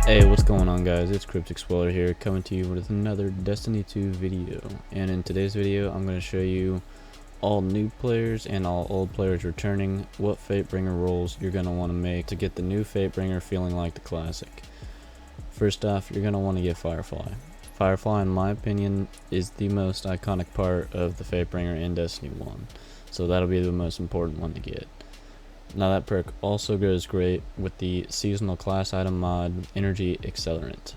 Hey, what's going on, guys? It's KrypTik Sweller here, coming to you with another Destiny 2 video. And in today's video, I'm going to show you all new players and all old players returning what fatebringer roles you're going to want to make to get the new fatebringer feeling like the classic. First off, you're going to want to get Firefly. Firefly, in my opinion, is the most iconic part of the fatebringer in Destiny 1, so that'll be the most important one to get. Now that perk also goes great with the seasonal class item mod Energy Accelerant.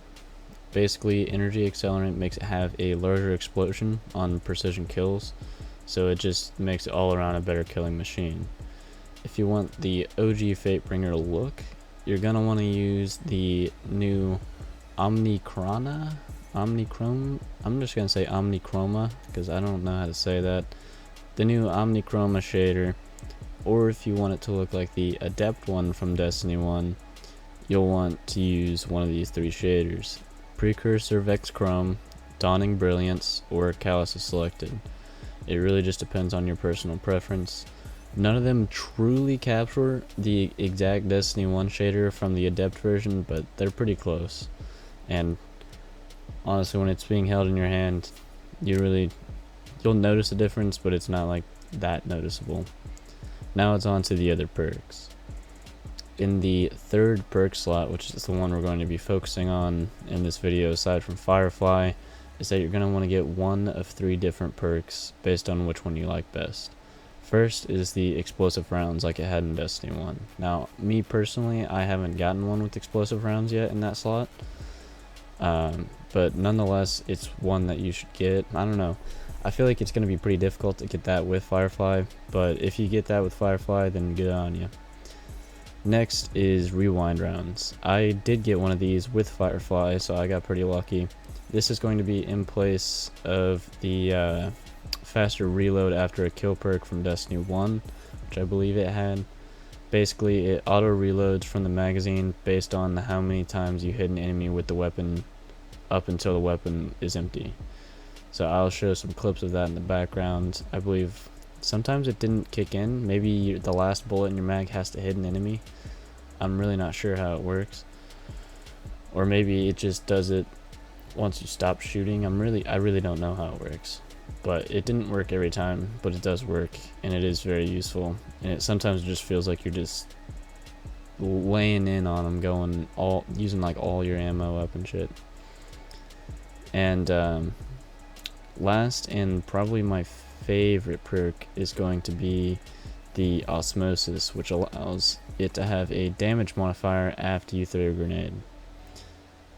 Basically, Energy Accelerant makes it have a larger explosion on precision kills, so it just makes it all around a better killing machine. If you want the OG Fatebringer look, you're gonna want to use the new I'm just gonna say Omnichroma because I don't know how to say that. The new Omnichroma shader. Or if you want it to look like the Adept one from Destiny 1, you'll want to use one of these three shaders: Precursor Vex Chrome, Dawning Brilliance, or Callus is selected. It really just depends on your personal preference. None of them truly capture the exact Destiny 1 shader from the Adept version, but they're pretty close. And honestly, when it's being held in your hand, you'll notice a difference, but it's not like that noticeable. Now it's on to the other perks. In the third perk slot, which is the one we're going to be focusing on in this video aside from Firefly, is that you're going to want to get one of three different perks based on which one you like best. First is the explosive rounds like it had in Destiny 1. Now, me personally, I haven't gotten one with explosive rounds yet in that slot. But nonetheless, it's one that you should get. I don't know. I feel like it's going to be pretty difficult to get that with Firefly, but if you get that with Firefly, then good on you. Next is rewind rounds. I did get one of these with Firefly, so I got pretty lucky. This is going to be in place of the faster reload after a kill perk from Destiny 1, which I believe it had. Basically, it auto reloads from the magazine based on how many times you hit an enemy with the weapon up until the weapon is empty. So I'll show some clips of that in the background. I believe sometimes it didn't kick in. Maybe the last bullet in your mag has to hit an enemy. I'm really not sure how it works. Or maybe it just does it once you stop shooting. I really don't know how it works. But it didn't work every time, but it does work, and it is very useful. And it sometimes just feels like you're just laying in on them, using like all your ammo up and shit. And last, and probably my favorite perk, is going to be the Osmosis, which allows it to have a damage modifier after you throw a grenade.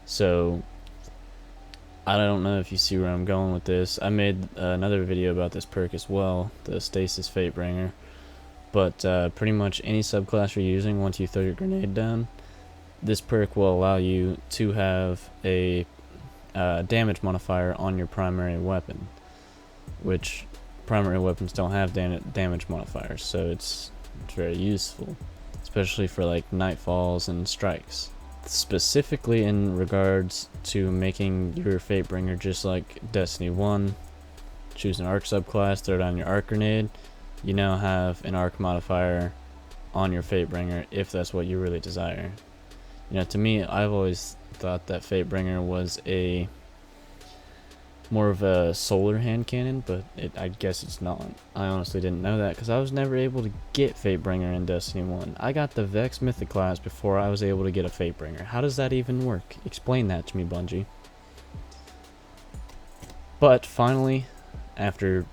So I don't know if you see where I'm going with this. I made another video about this perk as well, the Stasis Fatebringer. But pretty much any subclass you're using, once you throw your grenade down, this perk will allow you to have a damage modifier on your primary weapon, which primary weapons don't have damage modifiers, so it's very useful, especially for like nightfalls and strikes. Specifically in regards to making your Fatebringer just like Destiny 1, choose an arc subclass, throw down your arc grenade, you now have an arc modifier on your Fatebringer if that's what you really desire. You know, to me, I've always thought that Fatebringer was more of a solar hand cannon, but I guess it's not. I honestly didn't know that because I was never able to get Fatebringer in Destiny 1. I got the Vex Mythic class before I was able to get a Fatebringer. How does that even work? Explain that to me, Bungie. But finally, after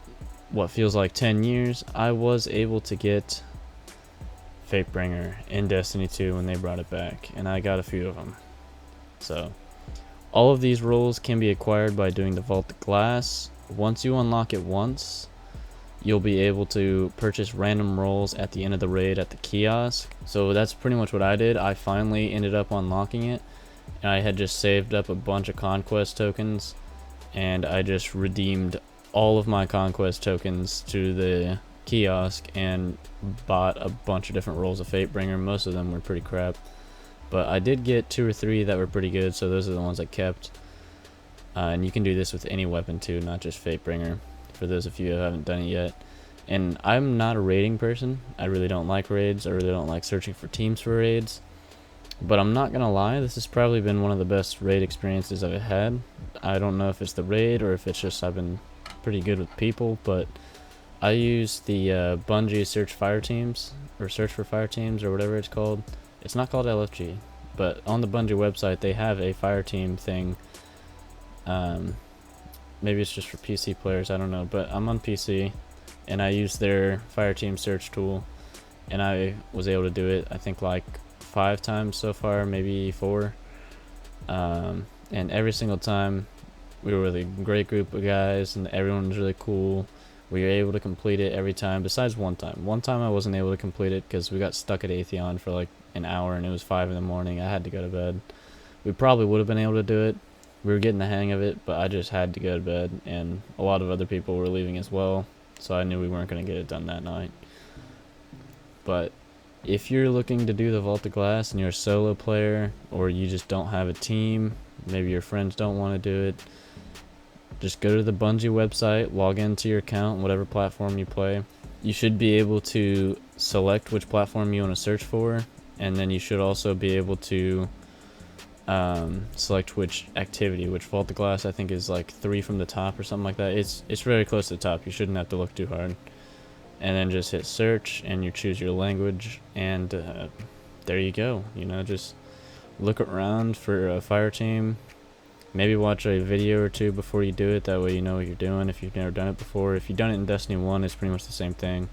what feels like 10 years, I was able to get Fatebringer in Destiny 2 when they brought it back, and I got a few of them. So all of these roles can be acquired by doing the Vault the Glass. Once you unlock it once, you'll be able to purchase random roles at the end of the raid at the kiosk. So that's pretty much what I did. I finally ended up unlocking it. I had just saved up a bunch of conquest tokens, and I just redeemed all of my conquest tokens to the kiosk and bought a bunch of different roles of Fatebringer. Most of them were pretty crap, but I did get 2 or 3 that were pretty good, so those are the ones I kept. And you can do this with any weapon too, not just Fatebringer, for those of you who haven't done it yet. And I'm not a raiding person. I really don't like raids. I really don't like searching for teams for raids. But I'm not gonna lie, this has probably been one of the best raid experiences I've had. I don't know if it's the raid or if it's just I've been pretty good with people, but I use the Bungie search fire teams, or search for fire teams, or whatever it's called. It's not called LFG, but on the Bungie website they have a fire team thing. Maybe it's just for PC players, I don't know, but I'm on PC and I use their fire team search tool, and I was able to do it I think like 5 times so far, maybe 4, and every single time we were with a great group of guys and everyone was really cool. We were able to complete it every time, besides one time I wasn't able to complete it because we got stuck at Atheon for like an hour and it was 5 in the morning. I had to go to bed. We probably would have been able to do it, we were getting the hang of it, but I just had to go to bed, and a lot of other people were leaving as well, so I knew we weren't going to get it done that night. But if you're looking to do the Vault of Glass and you're a solo player, or you just don't have a team, maybe your friends don't want to do it, just go to the Bungie website, log into your account, whatever platform you play. You should be able to select which platform you want to search for, and then you should also be able to select which activity, which Vault of Glass I think is like 3 from the top or something like that. It's very close to the top, you shouldn't have to look too hard. And then just hit search and you choose your language, and there you go. You know, just look around for a fire team, maybe watch a video or 2 before you do it, that way you know what you're doing if you've never done it before. If you've done it in Destiny 1, it's pretty much the same thing.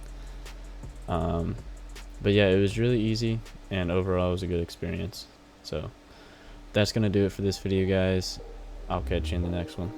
But yeah, it was really easy, and overall it was a good experience. So that's gonna do it for this video, guys. I'll catch you in the next one.